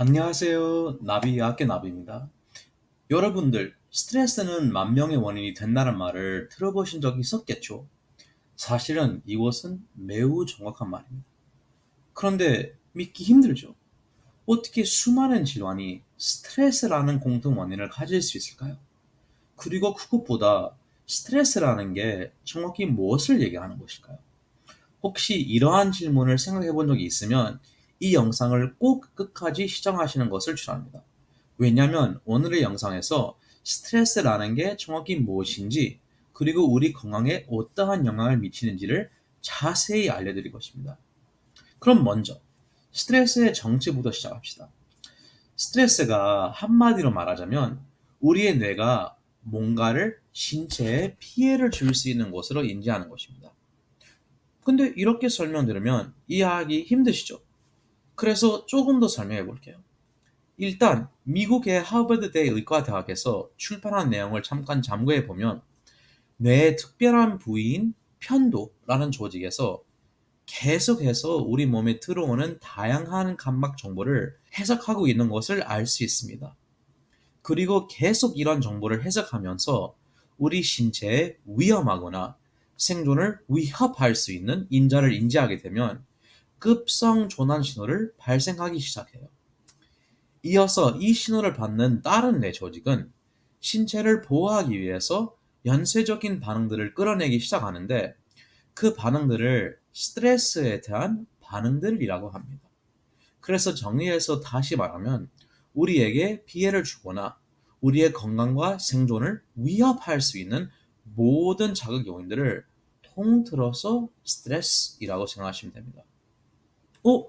안녕하세요. 나비학교 나비입니다. 여러분들, 스트레스는 만병의 원인이 된다는 말을 들어보신 적이 있었겠죠? 사실은 이것은 매우 정확한 말입니다. 그런데 믿기 힘들죠? 어떻게 수많은 질환이 스트레스라는 공통 원인을 가질 수 있을까요? 그리고 그것보다 스트레스라는 게 정확히 무엇을 얘기하는 것일까요? 혹시 이러한 질문을 생각해 본 적이 있으면 이 영상을 꼭 끝까지 시청하시는 것을 추천합니다. 왜냐하면 오늘의 영상에서 스트레스라는 게 정확히 무엇인지 그리고 우리 건강에 어떠한 영향을 미치는지를 자세히 알려드릴 것입니다. 그럼 먼저 스트레스의 정체부터 시작합시다. 스트레스가 한마디로 말하자면 우리의 뇌가 뭔가를 신체에 피해를 줄 수 있는 것으로 인지하는 것입니다. 근데 이렇게 설명드리면 이해하기 힘드시죠? 그래서 조금 더 설명해 볼게요. 일단 미국의 하버드대 의과대학에서 출판한 내용을 잠깐 참고해 보면 뇌의 특별한 부위인 편도라는 조직에서 계속해서 우리 몸에 들어오는 다양한 감각 정보를 해석하고 있는 것을 알 수 있습니다. 그리고 계속 이런 정보를 해석하면서 우리 신체에 위험하거나 생존을 위협할 수 있는 인자를 인지하게 되면 급성 조난 신호를 발생하기 시작해요. 이어서 이 신호를 받는 다른 뇌 조직은 신체를 보호하기 위해서 연쇄적인 반응들을 끌어내기 시작하는데 그 반응들을 스트레스에 대한 반응들이라고 합니다. 그래서 정리해서 다시 말하면 우리에게 피해를 주거나 우리의 건강과 생존을 위협할 수 있는 모든 자극 요인들을 통틀어서 스트레스이라고 생각하시면 됩니다. 어?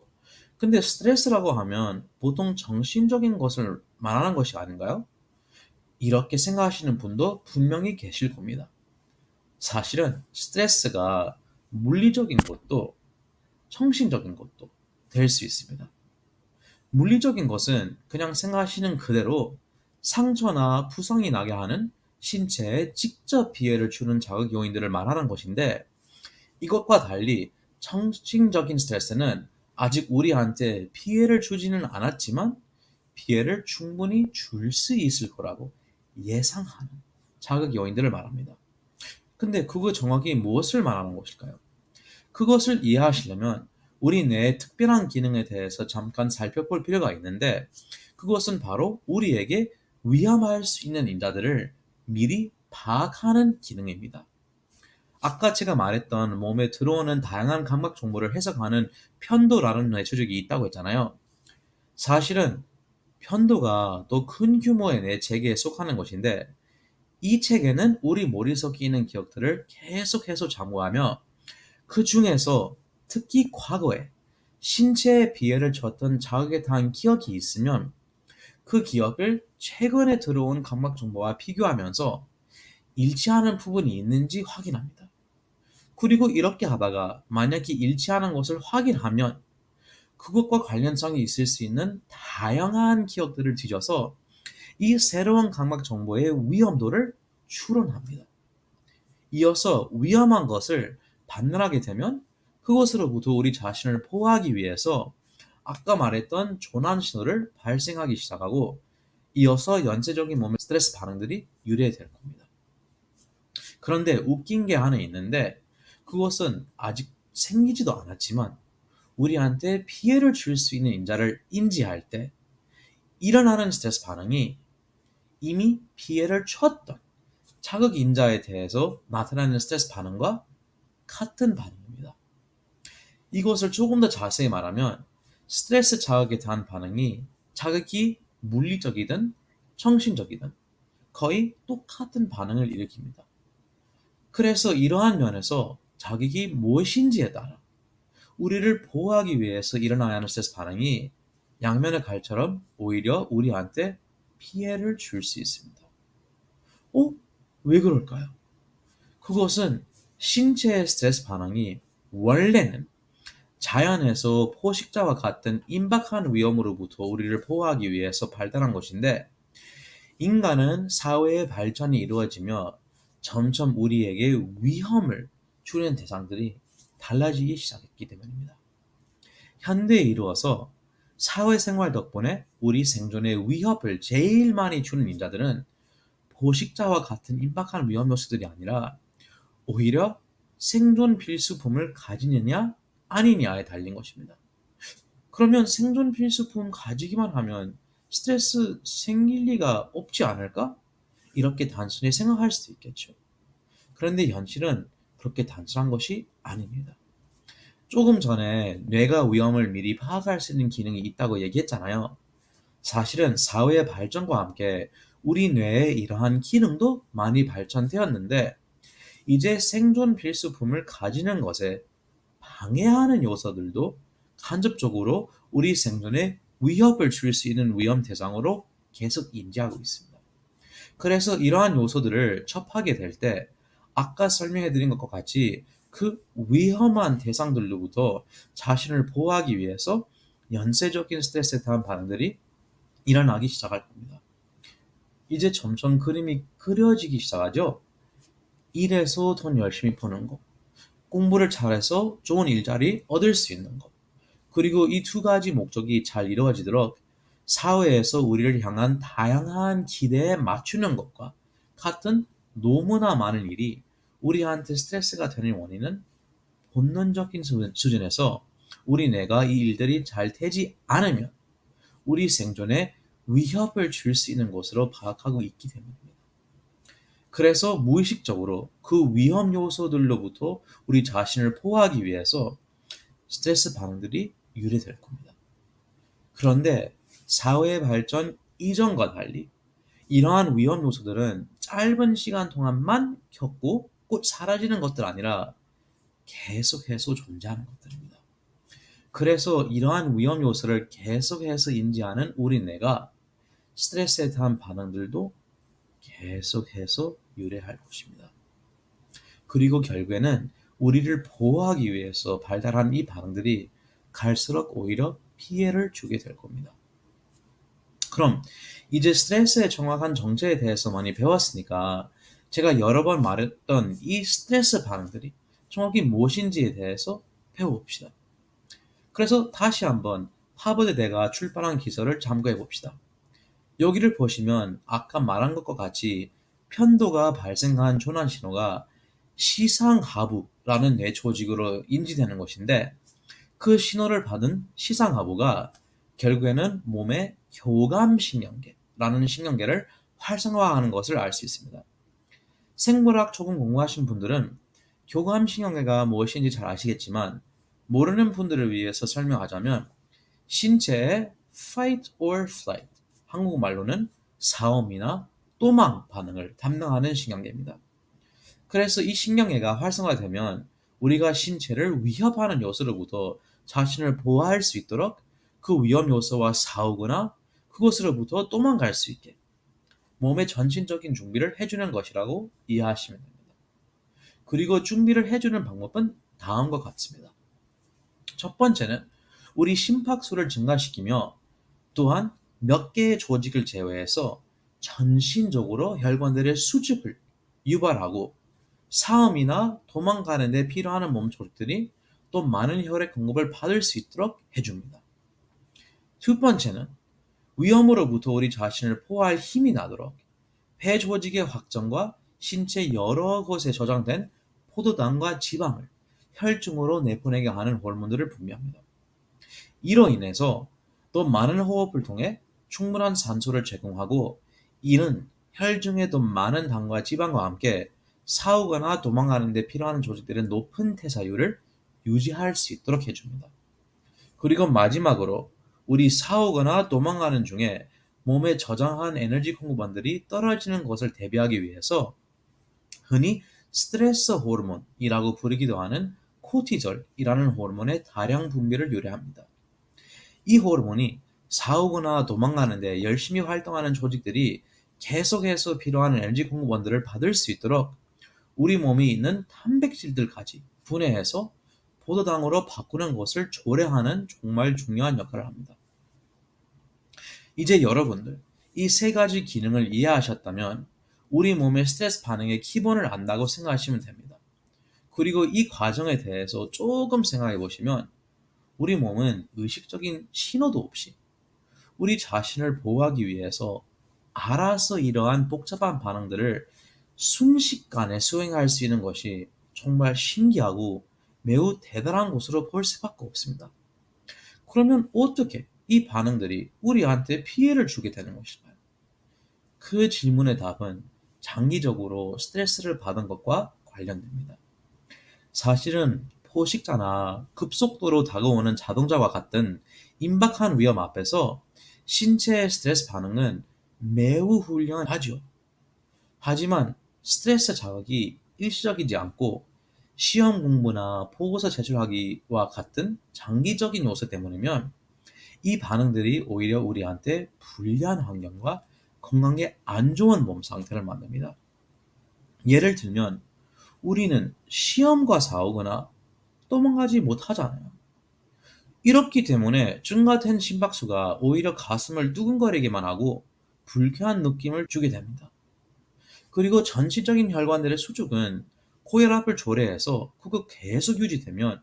근데 스트레스라고 하면 보통 정신적인 것을 말하는 것이 아닌가요? 이렇게 생각하시는 분도 분명히 계실 겁니다. 사실은 스트레스가 물리적인 것도 정신적인 것도 될 수 있습니다. 물리적인 것은 그냥 생각하시는 그대로 상처나 부상이 나게 하는 신체에 직접 피해를 주는 자극 요인들을 말하는 것인데 이것과 달리 정신적인 스트레스는 아직 우리한테 피해를 주지는 않았지만 피해를 충분히 줄 수 있을 거라고 예상하는 자극 요인들을 말합니다. 근데 그거 정확히 무엇을 말하는 것일까요? 그것을 이해하시려면 우리 뇌의 특별한 기능에 대해서 잠깐 살펴볼 필요가 있는데 그것은 바로 우리에게 위험할 수 있는 인자들을 미리 파악하는 기능입니다. 아까 제가 말했던 몸에 들어오는 다양한 감각 정보를 해석하는 편도라는 뇌 조직이 있다고 했잖아요. 사실은 편도가 더 큰 규모의 뇌 체계에 속하는 것인데 이 체계는 우리 머릿속에 있는 기억들을 계속해서 잠구하며 그 중에서 특히 과거에 신체에 피해를 줬던 자극에 대한 기억이 있으면 그 기억을 최근에 들어온 감각 정보와 비교하면서 일치하는 부분이 있는지 확인합니다. 그리고 이렇게 하다가 만약에 일치하는 것을 확인하면 그것과 관련성이 있을 수 있는 다양한 기억들을 뒤져서 이 새로운 감각 정보의 위험도를 추론합니다. 이어서 위험한 것을 판단하게 되면 그것으로부터 우리 자신을 보호하기 위해서 아까 말했던 조난 신호를 발생하기 시작하고 이어서 연쇄적인 몸의 스트레스 반응들이 유래될 겁니다. 그런데 웃긴 게 하나 있는데 그것은 아직 생기지도 않았지만 우리한테 피해를 줄 수 있는 인자를 인지할 때 일어나는 스트레스 반응이 이미 피해를 줬던 자극 인자에 대해서 나타나는 스트레스 반응과 같은 반응입니다. 이것을 조금 더 자세히 말하면 스트레스 자극에 대한 반응이 자극이 물리적이든 정신적이든 거의 똑같은 반응을 일으킵니다. 그래서 이러한 면에서 자극이 무엇인지에 따라 우리를 보호하기 위해서 일어나야 하는 스트레스 반응이 양면의 칼처럼 오히려 우리한테 피해를 줄 수 있습니다. 어? 왜 그럴까요? 그것은 신체의 스트레스 반응이 원래는 자연에서 포식자와 같은 임박한 위험으로부터 우리를 보호하기 위해서 발달한 것인데 인간은 사회의 발전이 이루어지며 점점 우리에게 위험을 주는 대상들이 달라지기 시작했기 때문입니다. 현대에 이르러서 사회생활 덕분에 우리 생존에 위협을 제일 많이 주는 인자들은 포식자와 같은 임박한 위험 요소들이 아니라 오히려 생존 필수품을 가지느냐 아니냐에 달린 것입니다. 그러면 생존 필수품 가지기만 하면 스트레스 생길 리가 없지 않을까? 이렇게 단순히 생각할 수도 있겠죠. 그런데 현실은 그렇게 단순한 것이 아닙니다. 조금 전에 뇌가 위험을 미리 파악할 수 있는 기능이 있다고 얘기했잖아요. 사실은 사회의 발전과 함께 우리 뇌의 이러한 기능도 많이 발전되었는데 이제 생존 필수품을 가지는 것에 방해하는 요소들도 간접적으로 우리 생존에 위협을 줄 수 있는 위험 대상으로 계속 인지하고 있습니다. 그래서 이러한 요소들을 접하게 될 때 아까 설명해 드린 것과 같이 그 위험한 대상들로부터 자신을 보호하기 위해서 연쇄적인 스트레스에 대한 반응들이 일어나기 시작할 겁니다. 이제 점점 그림이 그려지기 시작하죠. 일해서 돈 열심히 버는 거, 공부를 잘해서 좋은 일자리 얻을 수 있는 것, 그리고 이 두 가지 목적이 잘 이루어지도록 사회에서 우리를 향한 다양한 기대에 맞추는 것과 같은 너무나 많은 일이 우리한테 스트레스가 되는 원인은 본능적인 수준에서 우리 뇌가 이 일들이 잘 되지 않으면 우리 생존에 위협을 줄 수 있는 것으로 파악하고 있기 때문입니다. 그래서 무의식적으로 그 위험 요소들로부터 우리 자신을 보호하기 위해서 스트레스 반응들이 유래될 겁니다. 그런데 사회 발전 이전과 달리 이러한 위험 요소들은 짧은 시간 동안만 겪고 곧 사라지는 것들 아니라 계속해서 존재하는 것들입니다. 그래서 이러한 위험 요소를 계속해서 인지하는 우리 뇌가 스트레스에 대한 반응들도 계속해서 유래할 것입니다. 그리고 결국에는 우리를 보호하기 위해서 발달한 이 반응들이 갈수록 오히려 피해를 주게 될 겁니다. 그럼 이제 스트레스의 정확한 정체에 대해서 많이 배웠으니까 제가 여러 번 말했던 이 스트레스 반응들이 정확히 무엇인지에 대해서 배워봅시다. 그래서 다시 한번 하버드대가 출판한 기사를 참고해 봅시다. 여기를 보시면 아까 말한 것과 같이 편도가 발생한 전환 신호가 시상하부라는 뇌 조직으로 인지되는 것인데 그 신호를 받은 시상하부가 결국에는 몸의 교감신경계라는 신경계를 활성화하는 것을 알 수 있습니다. 생물학 조금 공부하신 분들은 교감신경계가 무엇인지 잘 아시겠지만 모르는 분들을 위해서 설명하자면 신체의 fight or flight, 한국말로는 싸움이나 도망 반응을 담당하는 신경계입니다. 그래서 이 신경계가 활성화되면 우리가 신체를 위협하는 요소로부터 자신을 보호할 수 있도록 그 위험 요소와 싸우거나 그것으로부터 도망갈 수 있게 몸의 전신적인 준비를 해주는 것이라고 이해하시면 됩니다. 그리고 준비를 해주는 방법은 다음과 같습니다. 첫 번째는 우리 심박수를 증가시키며 또한 몇 개의 조직을 제외해서 전신적으로 혈관들의 수축을 유발하고 싸움이나 도망가는 데 필요한 몸 조직들이 또 많은 혈액 공급을 받을 수 있도록 해줍니다. 두 번째는 위험으로부터 우리 자신을 보호할 힘이 나도록 폐 조직의 확장과 신체 여러 곳에 저장된 포도당과 지방을 혈중으로 내보내게 하는 호르몬들을 분비합니다. 이로 인해서 또 많은 호흡을 통해 충분한 산소를 제공하고 이는 혈중에 더 많은 당과 지방과 함께 싸우거나 도망가는 데 필요한 조직들의 높은 태사율을 유지할 수 있도록 해줍니다. 그리고 마지막으로 우리 싸우거나 도망가는 중에 몸에 저장한 에너지 공급원들이 떨어지는 것을 대비하기 위해서 흔히 스트레스 호르몬이라고 부르기도 하는 코티졸이라는 호르몬의 다량 분비를 유래합니다. 이 호르몬이 싸우거나 도망가는데 열심히 활동하는 조직들이 계속해서 필요한 에너지 공급원들을 받을 수 있도록 우리 몸에 있는 단백질들까지 분해해서 포도당으로 바꾸는 것을 조례하는 정말 중요한 역할을 합니다. 이제 여러분들 이 세 가지 기능을 이해하셨다면 우리 몸의 스트레스 반응의 기본을 안다고 생각하시면 됩니다. 그리고 이 과정에 대해서 조금 생각해 보시면 우리 몸은 의식적인 신호도 없이 우리 자신을 보호하기 위해서 알아서 이러한 복잡한 반응들을 순식간에 수행할 수 있는 것이 정말 신기하고 매우 대단한 것으로 볼 수밖에 없습니다. 그러면 어떻게 이 반응들이 우리한테 피해를 주게 되는 것일까요? 그 질문의 답은 장기적으로 스트레스를 받은 것과 관련됩니다. 사실은 포식자나 급속도로 다가오는 자동차와 같은 임박한 위험 앞에서 신체의 스트레스 반응은 매우 훌륭하죠. 하지만 스트레스 자극이 일시적이지 않고 시험 공부나 보고서 제출하기와 같은 장기적인 요소 때문이면 이 반응들이 오히려 우리한테 불리한 환경과 건강에 안 좋은 몸 상태를 만듭니다. 예를 들면 우리는 시험과 싸우거나 도망가지 못하잖아요. 이렇기 때문에 증가된 심박수가 오히려 가슴을 두근거리게만 하고 불쾌한 느낌을 주게 됩니다. 그리고 전체적인 혈관들의 수축은 고혈압을 초래해서 그거 계속 유지되면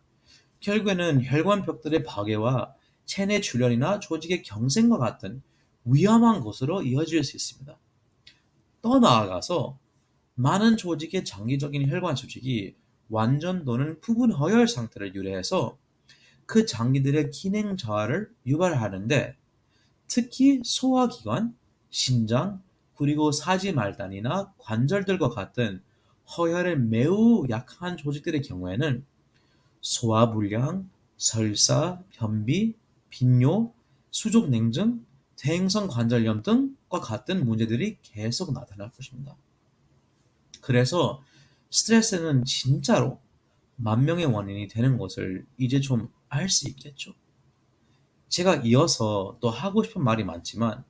결국에는 혈관벽들의 파괴와 체내 출혈이나 조직의 경색과 같은 위험한 것으로 이어질 수 있습니다. 더 나아가서 많은 조직의 장기적인 혈관 수축이 완전 또는 부분 허혈 상태를 유래해서 그 장기들의 기능 저하를 유발하는데 특히 소화기관, 심장, 그리고 사지말단이나 관절들과 같은 허혈에 매우 약한 조직들의 경우에는 소화불량, 설사, 변비, 빈뇨, 수족냉증, 대행성 관절염 등과 같은 문제들이 계속 나타날 것입니다. 그래서 스트레스는 진짜로 만명의 원인이 되는 것을 이제 좀 알 수 있겠죠. 제가 이어서 또 하고 싶은 말이 많지만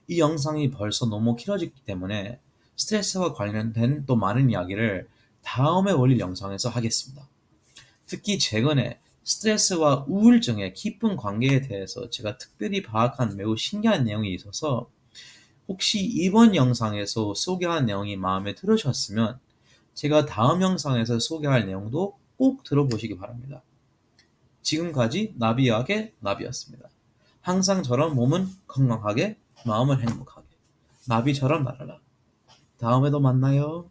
이 영상이 벌써 너무 길어졌기 때문에 스트레스와 관련된 또 많은 이야기를 다음에 올릴 영상에서 하겠습니다. 특히 최근에 스트레스와 우울증의 깊은 관계에 대해서 제가 특별히 파악한 매우 신기한 내용이 있어서 혹시 이번 영상에서 소개한 내용이 마음에 들으셨으면 제가 다음 영상에서 소개할 내용도 꼭 들어보시기 바랍니다. 지금까지 나비약의 나비였습니다. 항상 저런 몸은 건강하게, 마음은 행복하게. 나비처럼 날아라. 다음에도 만나요.